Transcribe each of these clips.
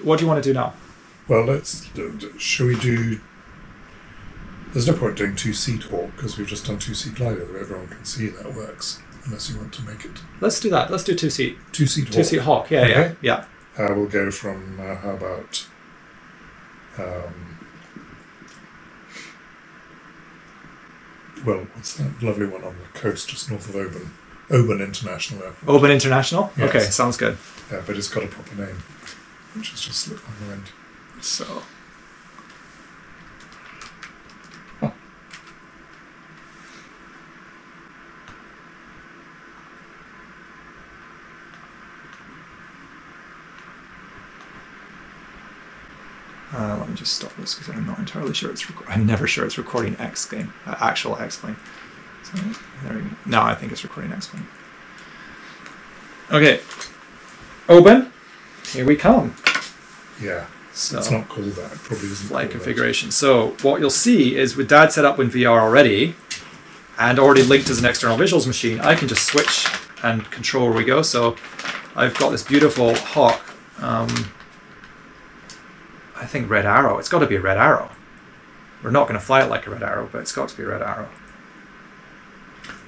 What do you want to do now? Well, shall we do... There's no point doing two-seat Hawk, because we've just done two-seat glider, that everyone can see that works, unless you want to make it... Let's do that. Let's do two-seat. Two-seat Hawk. Two-seat Hawk, yeah, okay. yeah. We'll go from, how about... well, what's that lovely one on the coast just north of Oban? Oban International Airport. Oban International? Yes. Okay, sounds good. Yeah, but it's got a proper name, which has just slipped my mind. So... let me just stop this because I'm not entirely sure it's I'm never sure it's recording X-Plane, actual X-Plane. So there we go. No, I think it's recording X-Plane. Okay, Oban, here we come. Yeah, so it's not called that. It probably isn't. Flight configuration. So what you'll see is with Dad set up in VR already, and already linked as an external visuals machine, I can just switch and control where we go. So I've got this beautiful Hawk. I think Red Arrow. It's got to be a Red Arrow. We're not going to fly it like a Red Arrow, but it's got to be a Red Arrow.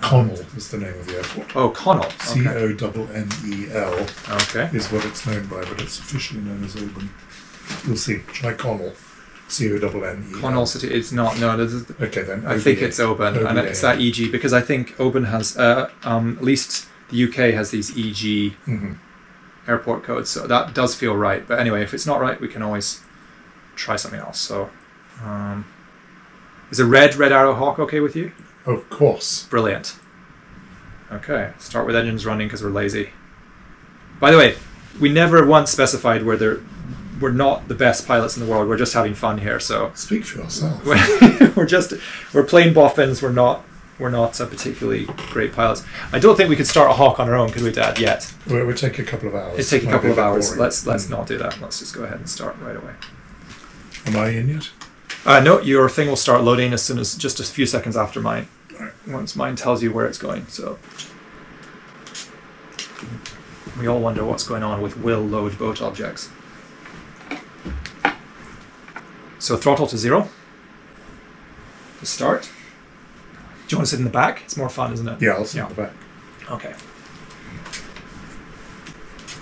Connell is the name of the airport. Oh, Connell. Okay. Connel. Okay. Is what it's known by, but it's officially known as Oban. You'll see. Try Connell. Connell. Connell City. It's not. No. Okay then. I think it's Oban, and it's that EG because I think Oban has at least the UK has these EG airport codes, so that does feel right. But anyway, if it's not right, we can always try something else. So, is a Red Arrow Hawk okay with you? Of course. Brilliant. Okay, start with engines running because we're lazy. By the way, we never once specified we're not the best pilots in the world. We're just having fun here. So speak for yourself. we're plain boffins. We're not particularly great pilots. I don't think we could start a Hawk on our own, could we, Dad? Yet. It would take a couple of hours. It'd take a couple of hours. Let's not do that. Let's just go ahead and start right away. Am I in yet? No, your thing will start loading as soon as just a few seconds after mine. Right. Once mine tells you where it's going. So we all wonder what's going on with will load boat objects. So throttle to 0 to start. Do you want to sit in the back? It's more fun, isn't it? Yeah, I'll sit in the back. Okay.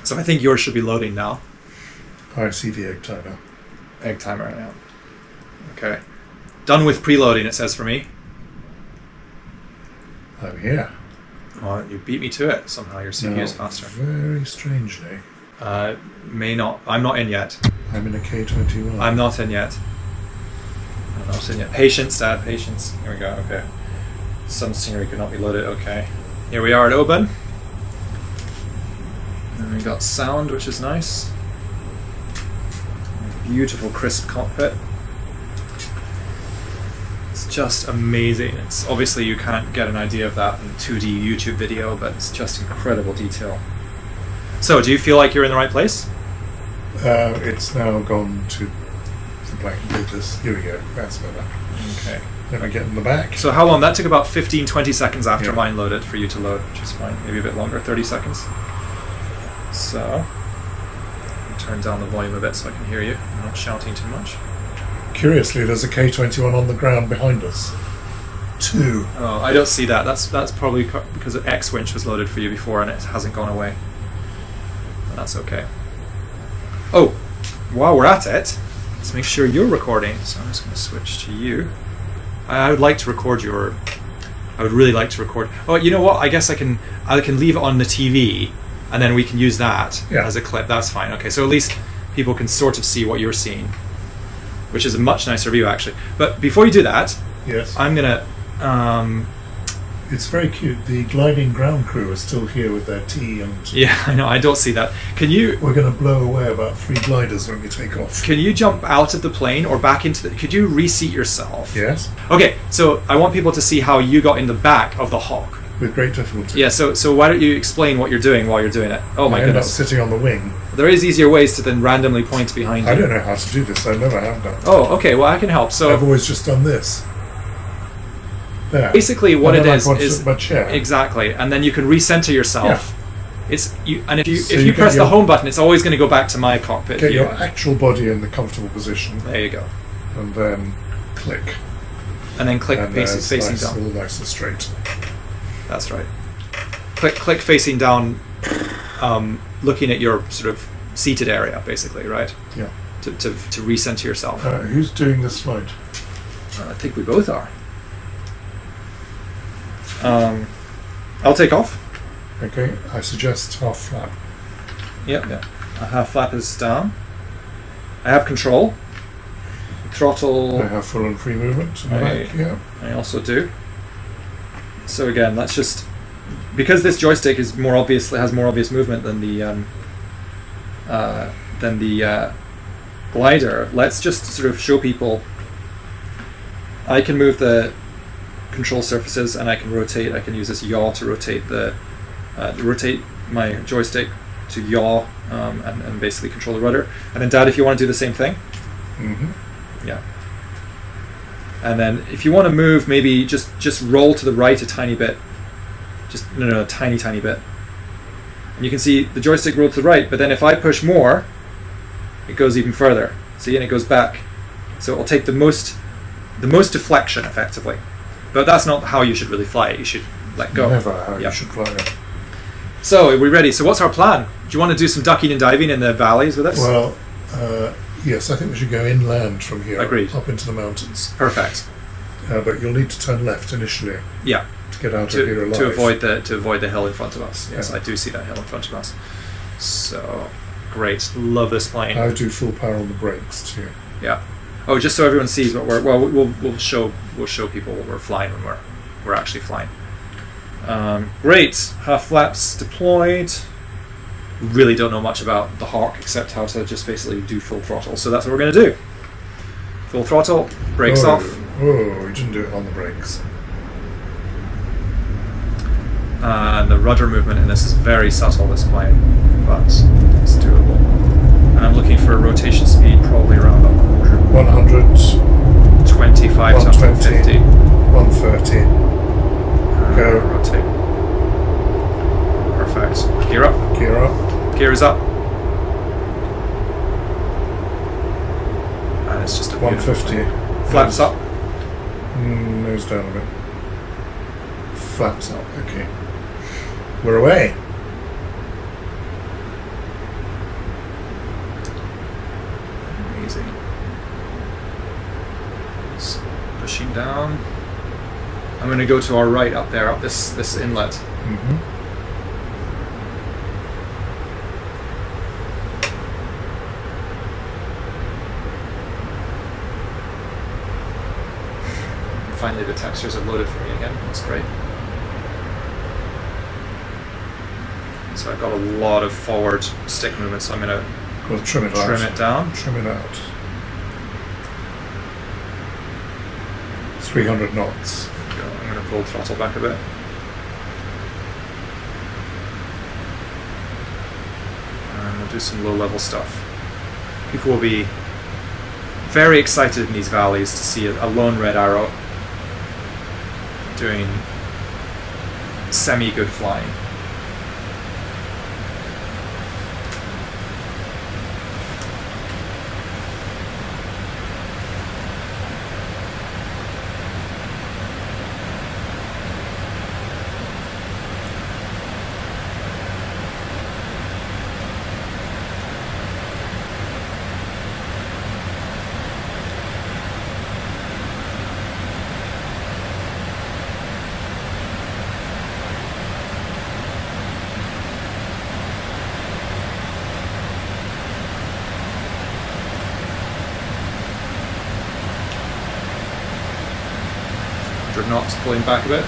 So I think yours should be loading now. I see the egg timer. Egg timer now. Okay. Done with preloading, it says for me. I'm here. Oh, you beat me to it. Somehow your CPU is faster. Very strangely. May not. I'm not in yet. I'm in a K21. I'm not in yet. I'm not in yet. Patience, Dad. Patience. Here we go. Okay. Some scenery could not be loaded. Okay. Here we are at Oban. And we got sound, which is nice. Beautiful, crisp cockpit. It's just amazing. It's obviously you can't get an idea of that in 2D YouTube video, but it's just incredible detail. So, do you feel like you're in the right place? It's now gone to the blank pages. Here we go. That's better. Okay. Then I get in the back. So how long? That took about 15-20 seconds after mine loaded for you to load, which is fine. Maybe a bit longer, 30 seconds. So, turn down the volume a bit so I can hear you. I'm not shouting too much. Curiously, there's a K21 on the ground behind us. 2. Oh, I don't see that. That's probably because an X-winch was loaded for you before and it hasn't gone away. But that's okay. Oh, while we're at it, let's make sure you're recording. So I'm just going to switch to you. I would like to record your... I would really like to record... Oh, you know what? I guess I can leave it on the TV and then we can use that as a clip. That's fine. Okay, so at least people can sort of see what you're seeing, which is a much nicer view, actually. But before you do that, yes, I'm going to... It's very cute. The gliding ground crew are still here with their tea and... Yeah, I know. I don't see that. Can you... We're going to blow away about 3 gliders when we take off. Can you jump out of the plane or back into the... Could you reseat yourself? Yes. Okay, so I want people to see how you got in the back of the Hawk. With great difficulty. Yeah, so why don't you explain what you're doing while you're doing it? Oh my goodness. I end up sitting on the wing. There is easier ways to then randomly point behind you. I don't know how to do this. I never have done. Oh, okay, well I can help. So I've always just done this. There. Basically what it is my chair. exactly, and then you can recenter yourself It's you, and if you So if you you get press the your- home button, it's always going to go back to my cockpit Get view. your actual body in the comfortable position, There you go, and then click. and then click And facing nice, down. all nice and straight. That's right. Click facing down, looking at your sort of seated area, basically, right? Yeah. To recenter yourself. Who's doing this flight? I think we both are. I'll take off. Okay, I suggest half flap. Yep. A half flap is down. I have control. Throttle. I have full and free movement in the back. Yeah. I also do. So again, that's just because this joystick is more obviously has more obvious movement than the glider. Let's just sort of show people. I can move the control surfaces, and I can rotate. I can use this yaw to rotate rotate my joystick to yaw and basically control the rudder. And then, Dad, if you want to do the same thing, yeah. And then if you want to move, maybe just roll to the right a tiny bit. A tiny bit. And you can see the joystick rolled to the right, but then if I push more, it goes even further. See, and it goes back. So it will take the most deflection, effectively. But that's not how you should really fly it. You should let go. Never how you should fly it. So, are we ready? So what's our plan? Do you want to do some ducking and diving in the valleys with us? Well, yes, I think we should go inland from here. Agreed. Up into the mountains. Perfect. But you'll need to turn left initially Yeah. to get out of here alive. To avoid the hill in front of us. Yes, yeah. I do see that hill in front of us. So, great. Love this plane. I do full power on the brakes too. Yeah. Oh, just so everyone sees what we'll show people what we're flying when we're actually flying. Great. Half flaps deployed. Really don't know much about the Hawk except how to just basically do full throttle. So that's what we're going to do. Full throttle, brakes off. Oh, we didn't do it on the brakes. And the rudder movement in this is very subtle, this plane, but it's doable. And I'm looking for a rotation speed probably around 100, 25 to 150. 130. Go. Rotate. Perfect. Gear up. Gear up. Gear is up. And it's just a 150. Flaps up. Nose down a bit. Flaps up. Okay. We're away. Amazing. Just pushing down. I'm going to go to our right up there, up this inlet. Finally, the textures have loaded for me again. That's great. So I've got a lot of forward stick movement, so I'm going to We'll trim it down. Trim it out. 300 knots. I'm going to pull the throttle back a bit. And we'll do some low-level stuff. People will be very excited in these valleys to see a lone red arrow doing semi-good flying. Knots, pulling back a bit.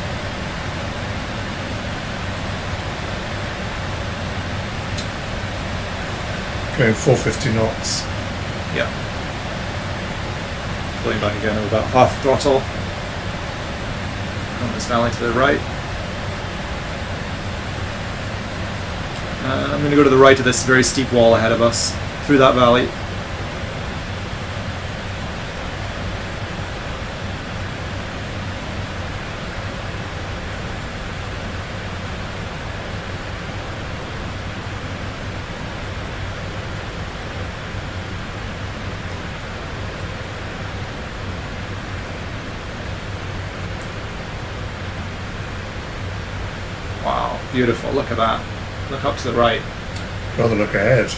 Going 450 knots. Yeah. Pulling back again with about half throttle. On this valley to the right. I'm going to go to the right of this very steep wall ahead of us, through that valley. beautiful. Look at that. Look up to the right. Rather look ahead.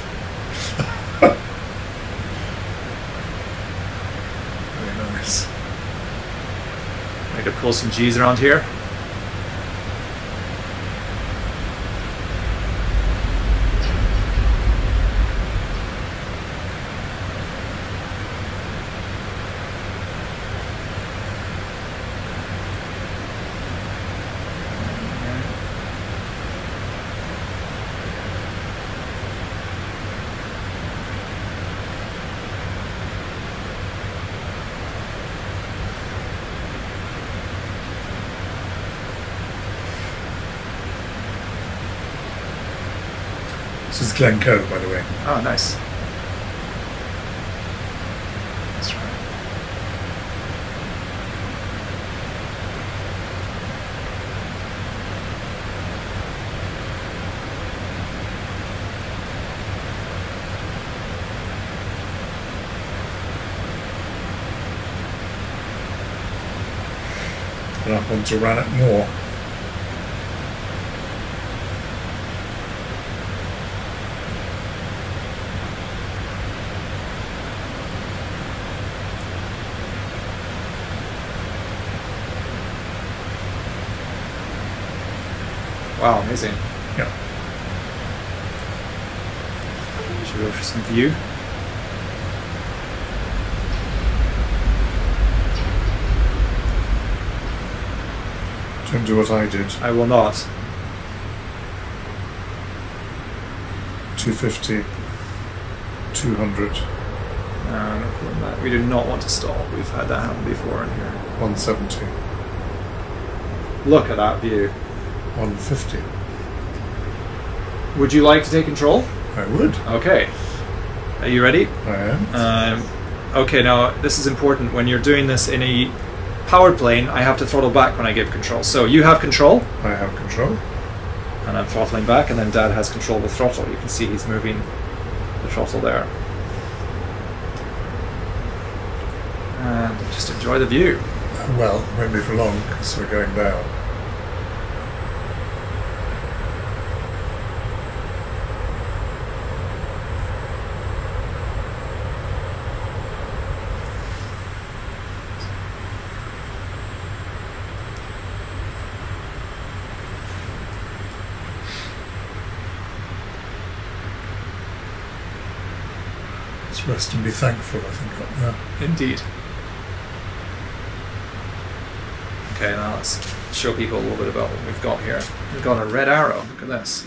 Very nice. Ready to pull some G's around here. This is Glencoe, by the way. Oh, nice. That's right. And up onto Rannoch Moor. Wow, amazing. Yeah. Should we go for some view? Don't do what I did. I will not. 250, 200, We do not want to stall. We've had that happen before in here. 170, Look at that view. 150. Would you like to take control? I would. Okay. Are you ready? I am. Okay, now this is important. When you're doing this in a powered plane, I have to throttle back when I give control. So you have control. I have control. And I'm throttling back, and then Dad has control with throttle. You can see he's moving the throttle there. And just enjoy the view. Well, it won't be for long because we're going down. Let's rest and be thankful, I think, up there. Indeed. Okay, now let's show people a little bit about what we've got here. We've got a red arrow. Look at this.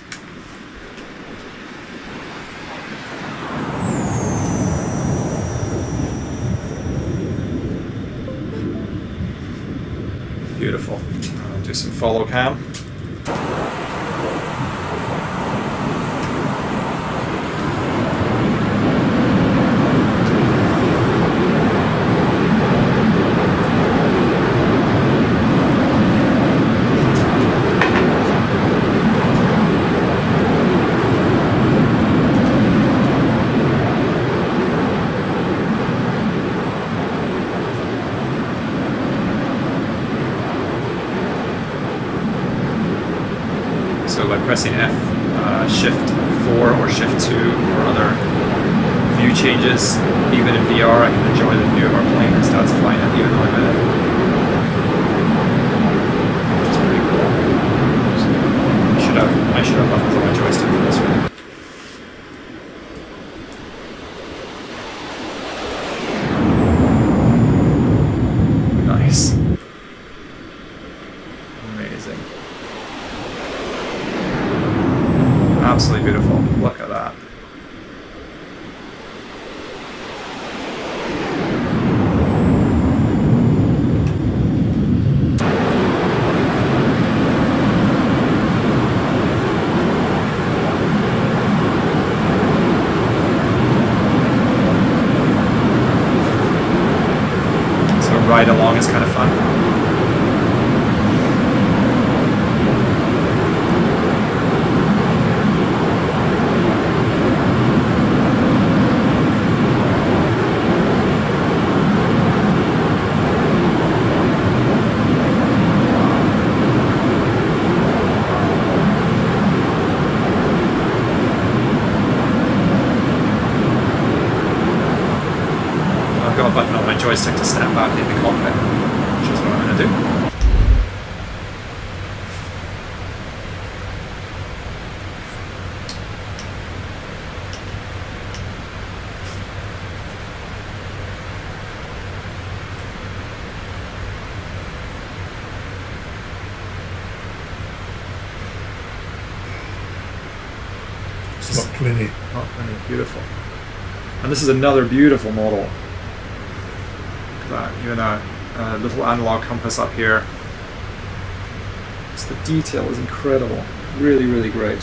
Beautiful. I'll do some follow cam. So by pressing F, Shift 4 or Shift 2 or other view changes, even in VR I can enjoy the view of our plane because that's flying it even though I'm in it. Which is pretty cool. I should have buttons on my joystick for this one. Nice. Amazing. Absolutely beautiful. Look at that. So a ride along is kind of fun. I've got a button on my joystick to step back in the cockpit, which is what I'm going to do. Lock Linney. Oh, beautiful. And this is another beautiful model. Look at that, even a little analog compass up here. Just the detail is incredible. Really, really great.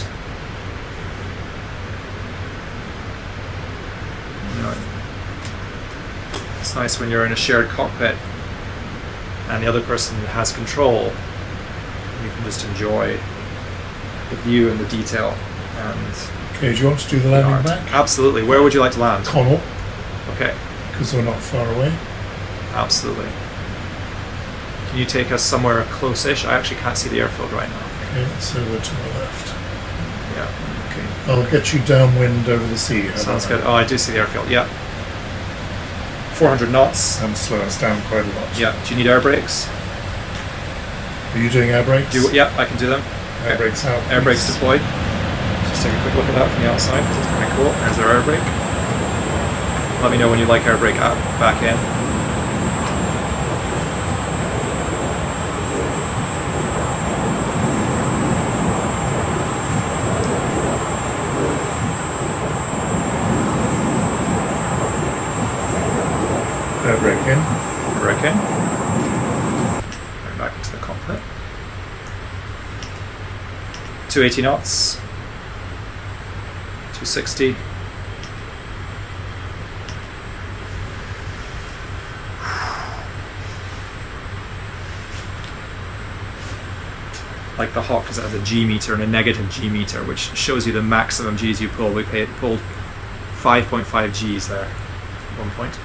You know, it's nice when you're in a shared cockpit and the other person has control. You can just enjoy the view and the detail. And okay, do you want to do the landing back? Absolutely. Where would you like to land? Connell. Okay. Because we're not far away. Absolutely. Can you take us somewhere close-ish? I actually can't see the airfield right now. Okay, so we're to the left. Yeah. Okay, I'll get you downwind over the sea. Sounds good. Oh, I do see the airfield. Yeah. 400 knots. And slow us down quite a lot. Yeah. Do you need air brakes? Are you doing air brakes? Yeah, I can do them. Air brakes out. Air brakes deployed. Just take a quick look at that from the outside. It's kind of cool. There's our air brake. Let me know when you'd like air brake back in. Air brake in. Air brake in. Going back into the cockpit. 280 knots. 260. Like the Hawk, because it has a G meter and a negative G meter, which shows you the maximum Gs you pull. We pulled 5.5 Gs there at one point.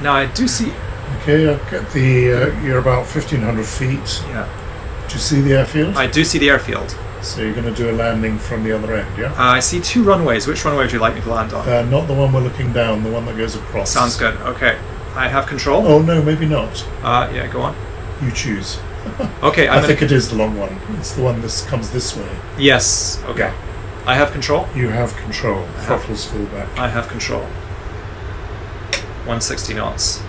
Now I do see. Okay, I'll get the. You're about 1,500 feet. Yeah. Do you see the airfield? I do see the airfield. So you're going to do a landing from the other end, yeah? I see two runways. Which runway would you like me to land on? Not the one we're looking down, the one that goes across. Sounds good. Okay. I have control. Oh no, maybe not. Yeah, go on. You choose. Okay, I think it is the long one. It's the one that comes this way. Yes. Okay. I have control. You have control. Throttle's full back. I have control. 160 knots.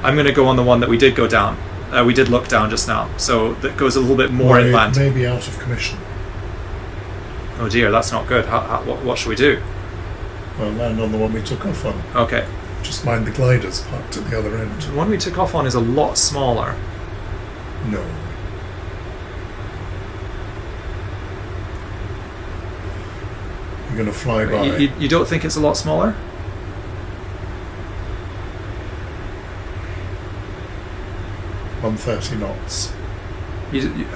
I'm going to go on the one that we did go down. We did look down just now, so that goes a little bit more inland. Maybe out of commission. Oh dear, that's not good. What should we do? Well, land on the one we took off on. Okay. Just mind the gliders parked at the other end. The one we took off on is a lot smaller. No. You're going to fly by. You don't think it's a lot smaller? $130 knots. You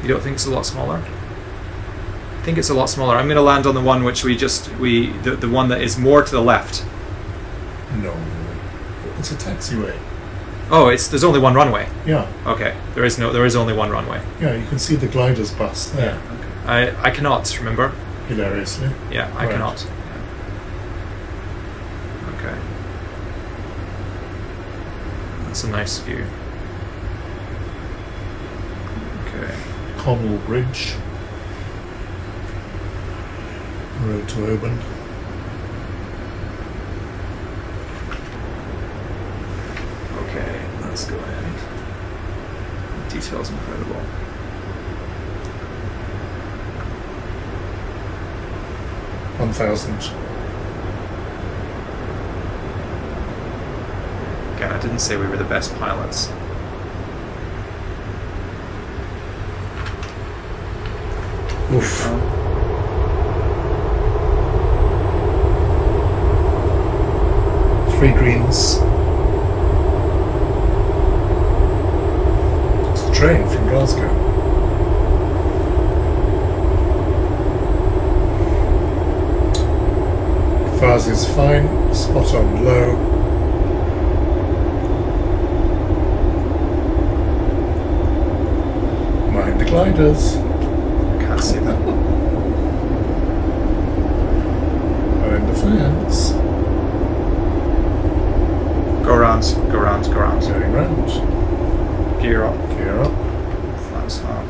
don't think it's a lot smaller? I think it's a lot smaller. I'm going to land on the one which the one that is more to the left. No. It's a taxiway. Oh, there's only one runway. Yeah. Okay. There is only one runway. Yeah, you can see the gliders bus there. Yeah. Okay. I cannot remember. Hilariously. Yeah, I cannot. Okay. That's a nice view. Okay. Connell Bridge. Road to Oban. Okay, let's go ahead. The detail's incredible. $1,000. Again, I didn't say we were the best pilots. Oof. Three greens. It's the train from Glasgow. Fuzz is fine, spot on low. gliders. Can't see them. Behind the fence. Go around, go around, go around. Going round. Gear up. Gear up. Flaps half.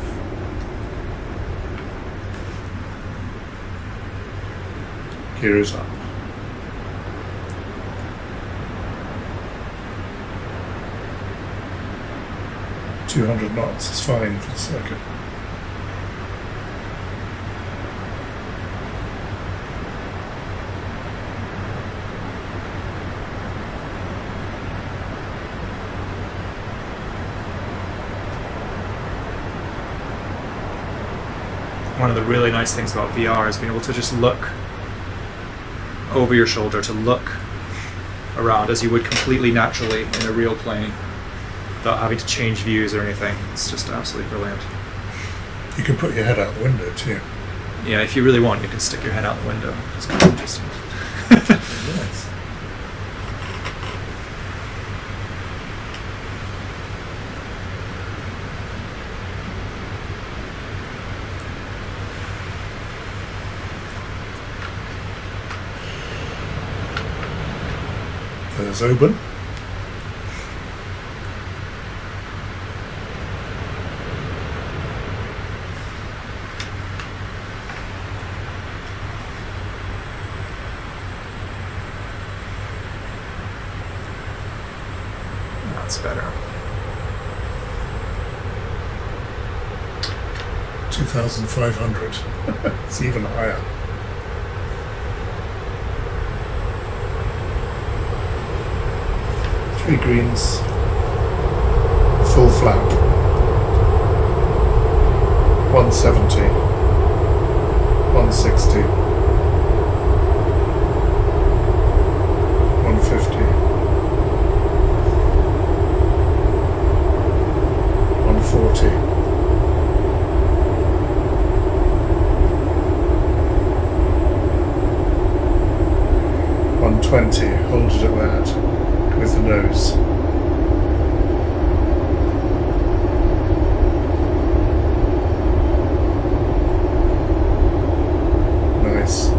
Gear is up. .200 knots is fine for the circuit. One of the really nice things about VR is being able to just look over your shoulder, to look around as you would completely naturally in a real plane without having to change views or anything. It's just absolutely brilliant. You can put your head out the window too. Yeah, if you really want, you can stick your head out the window. It's kind of interesting. Nice. There's Oban. That's better. 2,500. It's even higher. Three greens, full flap, 170, 160, 150, 140, 120, hold it at that. With the nose. Nice.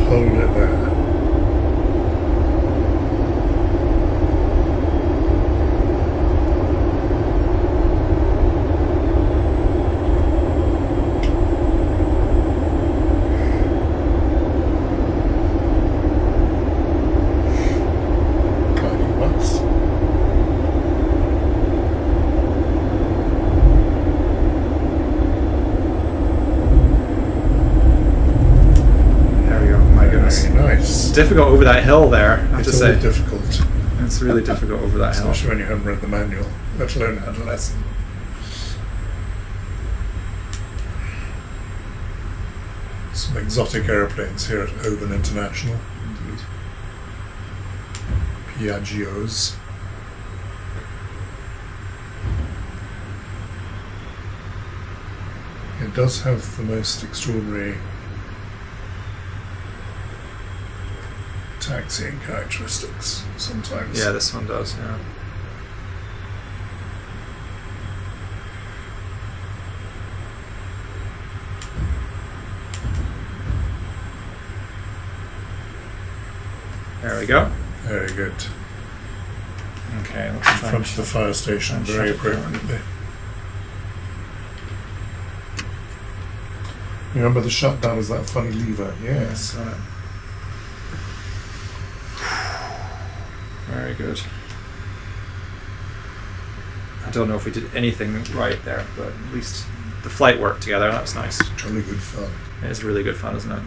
Hold it there. Nice. Difficult over that hill there, I have to It's say. all difficult, It's really difficult over that hill. especially when you haven't read the manual, let alone had a lesson. Some exotic aeroplanes here at Oban International. Indeed. Piaggios. It does have the most extraordinary taxiing characteristics sometimes. Yeah, this one does, yeah. There we go. Very good. Okay, In let's try front of the fire station, and very shut it down. appropriately. Remember the shutdown is that funny lever? Yes. Got it. Very good. I don't know if we did anything right there, but at least the flight worked together. That was nice. Jolly good fun. It's really good fun, isn't it?